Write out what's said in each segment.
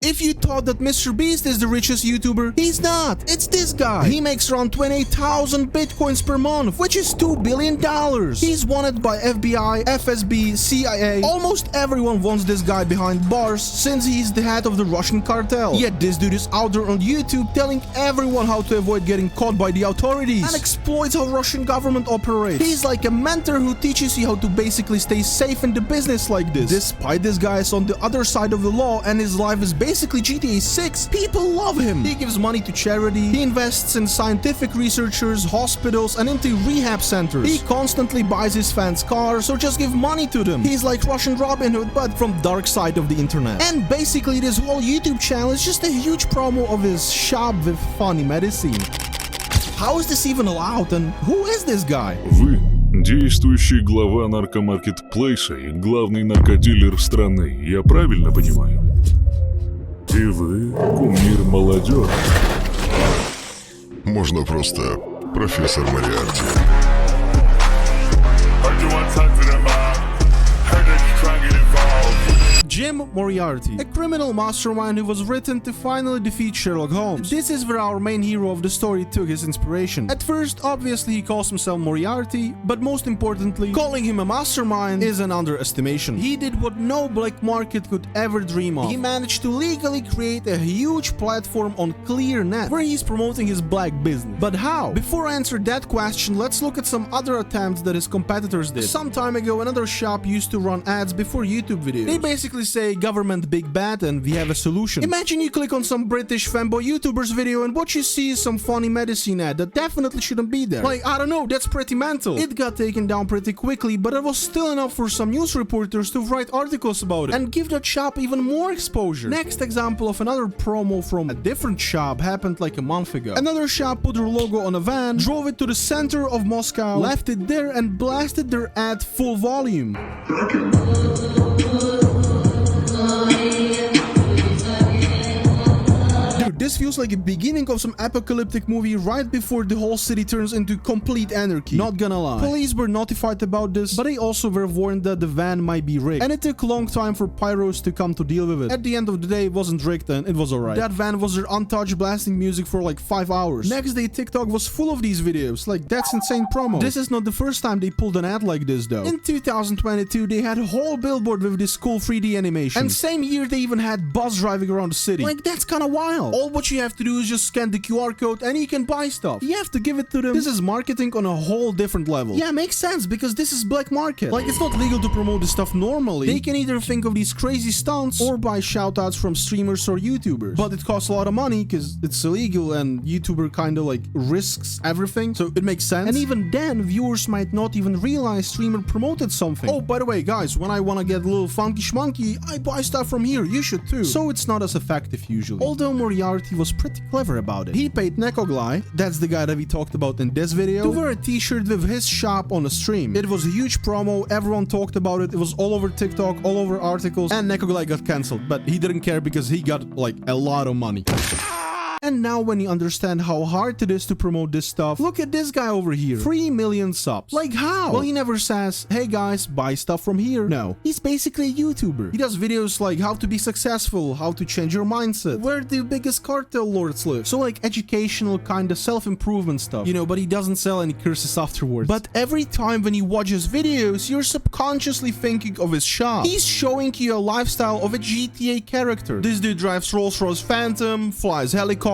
If you thought that Mr. Beast is the richest YouTuber, he's not. It's this guy. He makes around 28,000 bitcoins per month, which is $2 billion. He's wanted by FBI, FSB, CIA. Almost everyone wants this guy behind bars since he's the head of the Russian cartel. Yet this dude is out there on YouTube telling everyone how to avoid getting caught by the authorities and exploits how Russian government operates. He's like a mentor who teaches you how to basically stay safe in the business like this. Despite this guy is on the other side of the law and his life is basically GTA 6, people love him. He gives money to charity, he invests in scientific researchers, hospitals, and into rehab centers. He constantly buys his fans cars or just give money to them. He's like Russian Robin Hood, but from dark side of the internet. And basically this whole YouTube channel is just a huge promo of his shop with funny medicine. How is this even allowed, and who is this guy? Вы действующий глава наркомаркетплейса и главный наркодилер страны, я правильно понимаю? И вы кумир молодежи. Можно просто профессор Мориарти. Jim Moriarty, a criminal mastermind who was written to finally defeat Sherlock Holmes. This is where our main hero of the story took his inspiration. At first, obviously he calls himself Moriarty, but most importantly, calling him a mastermind is an underestimation. He did what no black market could ever dream of. He managed to legally create a huge platform on ClearNet, where he's promoting his black business. But how? Before I answer that question, let's look at some other attempts that his competitors did. Some time ago, another shop used to run ads before YouTube videos. They basically say government big bad and we have a solution. Imagine you click on some British fanboy YouTuber's video and what you see is some funny medicine ad that definitely shouldn't be there. Like, I don't know, that's pretty mental. It got taken down pretty quickly, but it was still enough for some news reporters to write articles about it and give that shop even more exposure. Next example of another promo from a different shop happened like a month ago. Another shop put their logo on a van, drove it to the center of Moscow, left it there and blasted their ad full volume. This feels like a beginning of some apocalyptic movie right before the whole city turns into complete anarchy. Not gonna lie. Police were notified about this, but they also were warned that the van might be rigged. And it took a long time for pyros to come to deal with it. At the end of the day, it wasn't rigged and it was alright. That van was there untouched, blasting music for like 5 hours. Next day, TikTok was full of these videos. Like, that's insane promo. This is not the first time they pulled an ad like this though. In 2022, they had a whole billboard with this cool 3D animation. And same year, they even had bus driving around the city. Like, that's kinda wild. All what you have to do is just scan the QR code and you can buy stuff. You have to give it to them. This is marketing on a whole different level. Yeah, makes sense because this is black market. Like, it's not legal to promote this stuff normally. They can either think of these crazy stunts or buy shoutouts from streamers or YouTubers. But it costs a lot of money because it's illegal and YouTuber kind of like risks everything. So it makes sense. And even then, viewers might not even realize streamer promoted something. Oh, by the way, guys, when I want to get a little funky schmunky, I buy stuff from here. You should too. So it's not as effective usually. Although Moriarty was pretty clever about it. He paid Nekoglai, that's the guy that we talked about in this video, to wear a t-shirt with his shop on the stream. It was a huge promo, everyone talked about it, it was all over TikTok, all over articles, and Nekoglai got cancelled, but he didn't care because he got like a lot of money. And now when you understand how hard it is to promote this stuff, look at this guy over here. 3 million subs. Like how? Well, he never says, hey guys, buy stuff from here. No. He's basically a YouTuber. He does videos like how to be successful, how to change your mindset, where the biggest cartel lords live. So like educational kind of self-improvement stuff. You know, but he doesn't sell any curses afterwards. But every time when you watch his videos, you're subconsciously thinking of his shop. He's showing you a lifestyle of a GTA character. This dude drives Rolls-Royce Phantom, flies helicopters.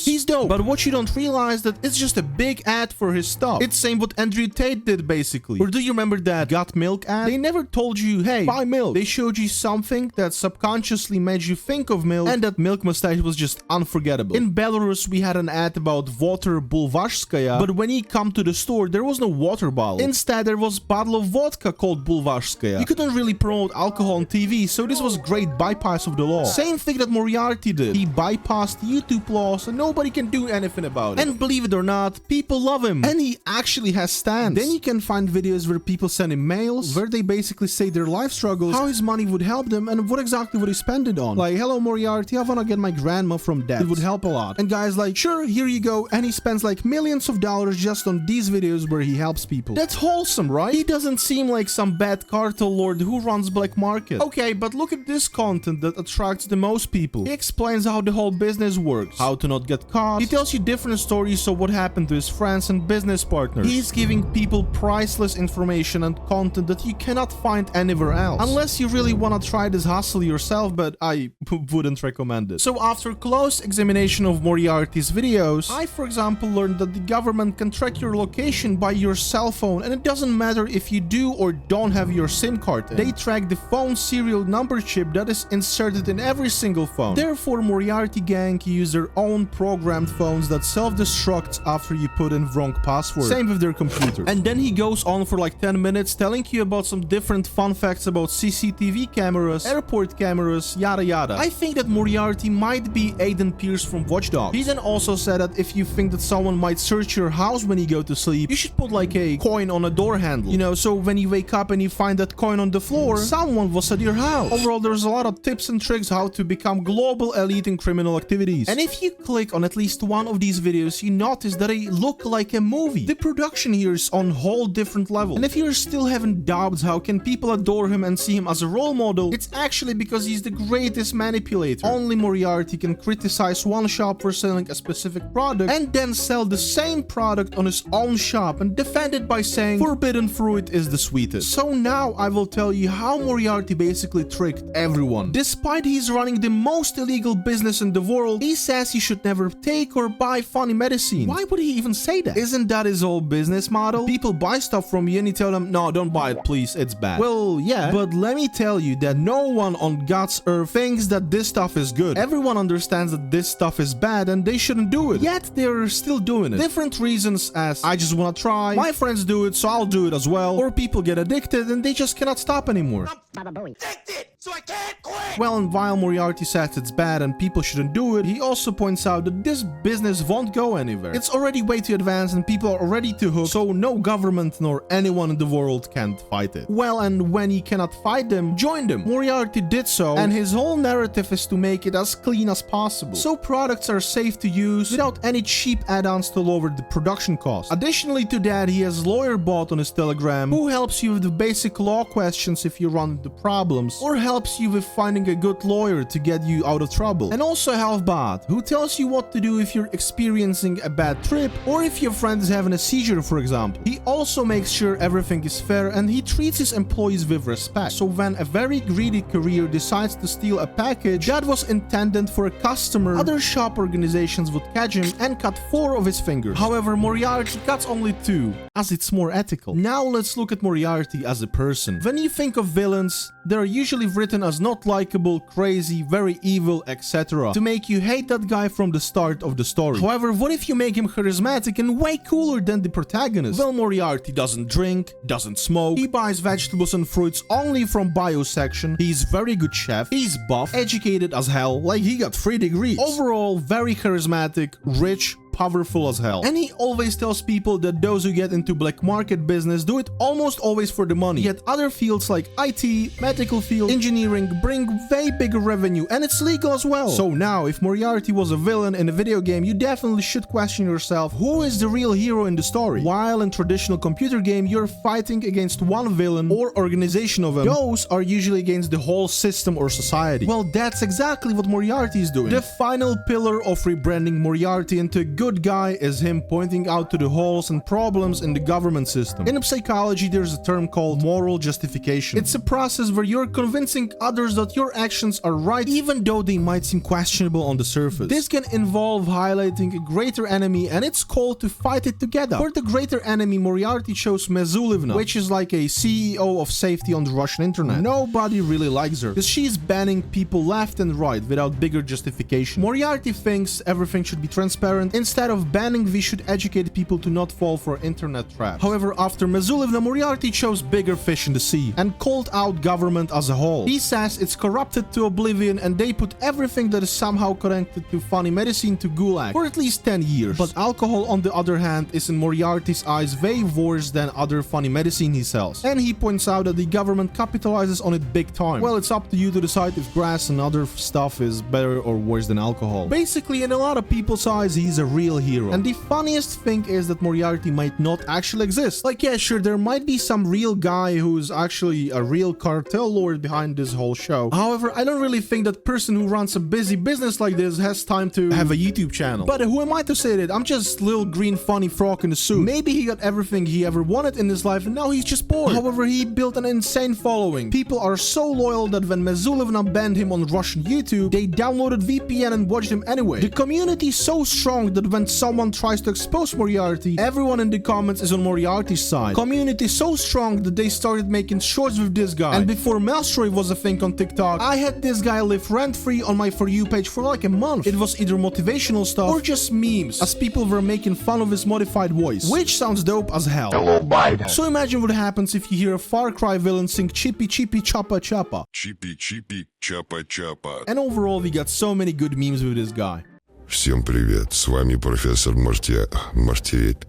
He's dope, but what you don't realize that it's just a big ad for his stuff. It's same what Andrew Tate did basically. Or do you remember that Got Milk ad? They never told you, hey, buy milk. They showed you something that subconsciously made you think of milk, and that milk mustache was just unforgettable. In Belarus, we had an ad about water Bulvarskaya, but when you come to the store, there was no water bottle. Instead, there was a bottle of vodka called Bulvarskaya. You couldn't really promote alcohol on TV, so this was great bypass of the law. Same thing that Moriarty did. He bypassed YouTube law boss and nobody can do anything about it. And believe it or not, people love him. And he actually has stands. Then you can find videos where people send him mails, where they basically say their life struggles, how his money would help them, and what exactly would he spend it on. Like, hello Moriarty, I wanna get my grandma from debt. It would help a lot. And guys like, sure, here you go. And he spends like millions of dollars just on these videos where he helps people. That's wholesome, right? He doesn't seem like some bad cartel lord who runs black market. Okay, but look at this content that attracts the most people. He explains how the whole business works, how to not get caught. He tells you different stories of what happened to his friends and business partners. He's giving people priceless information and content that you cannot find anywhere else. Unless you really want to try this hustle yourself, but I wouldn't recommend it. So after close examination of Moriarty's videos, I for example learned that the government can track your location by your cell phone, and it doesn't matter if you do or don't have your SIM card in. They track the phone serial number chip that is inserted in every single phone. Therefore, Moriarty gang use their own programmed phones that self-destruct after you put in wrong password. Same with their computer. And then he goes on for like 10 minutes telling you about some different fun facts about CCTV cameras, airport cameras, yada yada. I think that Moriarty might be Aiden Pierce from Watch Dogs. He then also said that if you think that someone might search your house when you go to sleep, you should put like a coin on a door handle. You know, so when you wake up and you find that coin on the floor, someone was at your house. Overall, there's a lot of tips and tricks how to become global elite in criminal activities. And if you click on at least one of these videos, you notice that they look like a movie. The production here is on a whole different level. And if you're still having doubts how can people adore him and see him as a role model, it's actually because he's the greatest manipulator. Only Moriarty can criticize one shop for selling a specific product and then sell the same product on his own shop and defend it by saying forbidden fruit is the sweetest. So now I will tell you how Moriarty basically tricked everyone. Despite he's running the most illegal business in the world, he says he should never take or buy funny medicine. Why would he even say that? Isn't that his whole business model? People buy stuff from you and you tell them, no, don't buy it please, it's bad. Well, yeah, but let me tell you that no one on God's earth thinks that this stuff is good. Everyone understands that this stuff is bad and they shouldn't do it. Yet they're still doing it. Different reasons as, I just wanna try, my friends do it so I'll do it as well, or people get addicted and they just cannot stop anymore. Addicted, so I can't quit! Well, and while Moriarty says it's bad and people shouldn't do it, he also points out that this business won't go anywhere. It's already way too advanced and people are already too hooked, so no government nor anyone in the world can't fight it. Well, and when you cannot fight them, join them. Moriarty did so, and his whole narrative is to make it as clean as possible, so products are safe to use without any cheap add-ons to lower the production cost. Additionally to that, he has lawyer bot on his Telegram who helps you with the basic law questions if you run into problems, or helps you with finding a good lawyer to get you out of trouble. And also Health Bot, who tells you what to do if you're experiencing a bad trip or if your friend is having a seizure, for example. He also makes sure everything is fair and he treats his employees with respect. So when a very greedy courier decides to steal a package that was intended for a customer, other shop organizations would catch him and cut 4 of his fingers. However, Moriarty cuts only 2, as it's more ethical. Now let's look at Moriarty as a person. When you think of villains, they're usually written as not likable, crazy, very evil, etc. to make you hate that guy from the start of the story. However, what if you make him charismatic and way cooler than the protagonist? Well, Moriarty doesn't drink, doesn't smoke, he buys vegetables and fruits only from bio section, he's very good chef, he's buff, educated as hell, like he got 3 degrees. Overall, very charismatic, rich, powerful as hell. And he always tells people that those who get into black market business do it almost always for the money. Yet other fields like IT, medical field, engineering bring way bigger revenue and it's legal as well. So now, if Moriarty was a villain in a video game, you definitely should question yourself, who is the real hero in the story? While in traditional computer game, you're fighting against one villain or organization of them, those are usually against the whole system or society. Well, that's exactly what Moriarty is doing. The final pillar of rebranding Moriarty into a good guy is him pointing out to the holes and problems in the government system. In psychology, there's a term called moral justification. It's a process where you're convincing others that your actions are right even though they might seem questionable on the surface. This can involve highlighting a greater enemy and it's called to fight it together. For the greater enemy, Moriarty chose Mezulivna, which is like a CEO of safety on the Russian internet. Nobody really likes her because she's banning people left and right without bigger justification. Moriarty thinks everything should be transparent. Instead instead of banning, we should educate people to not fall for internet traps. However, after Mazulevna, Moriarty chose bigger fish in the sea and called out government as a whole. He says it's corrupted to oblivion and they put everything that is somehow connected to funny medicine to gulag for at least 10 years. But alcohol, on the other hand, is in Moriarty's eyes way worse than other funny medicine he sells. And he points out that the government capitalizes on it big time. Well, it's up to you to decide if grass and other stuff is better or worse than alcohol. Basically, in a lot of people's eyes, he's a real hero. And the funniest thing is that Moriarty might not actually exist. Like, yeah, sure, there might be some real guy who's actually a real cartel lord behind this whole show. However, I don't really think that person who runs a busy business like this has time to have a YouTube channel. But who am I to say that? I'm just little green funny frog in a suit. Maybe he got everything he ever wanted in his life and now he's just bored. However, he built an insane following. People are so loyal that when Mazulevna banned him on Russian YouTube, they downloaded VPN and watched him anyway. The community is so strong that when someone tries to expose Moriarty, everyone in the comments is on Moriarty's side. Community so strong that they started making shorts with this guy. And before Maelstrom was a thing on TikTok, I had this guy live rent-free on my For You page for like a month. It was either motivational stuff or just memes, as people were making fun of his modified voice, which sounds dope as hell. Hello, Biden. So imagine what happens if you hear a Far Cry villain sing Chippy Chippy Choppa Choppa. Чипи-чипи, чапа-чапа. And overall, we got so many good memes with this guy. Всем привет, с вами профессор Мартирит.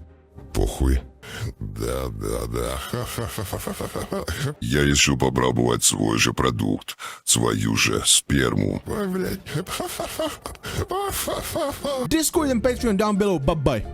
Похуй. Да. Я решил попробовать свой же продукт, свою же сперму. Ой, блядь. Discord and Patreon down below. Bye-bye.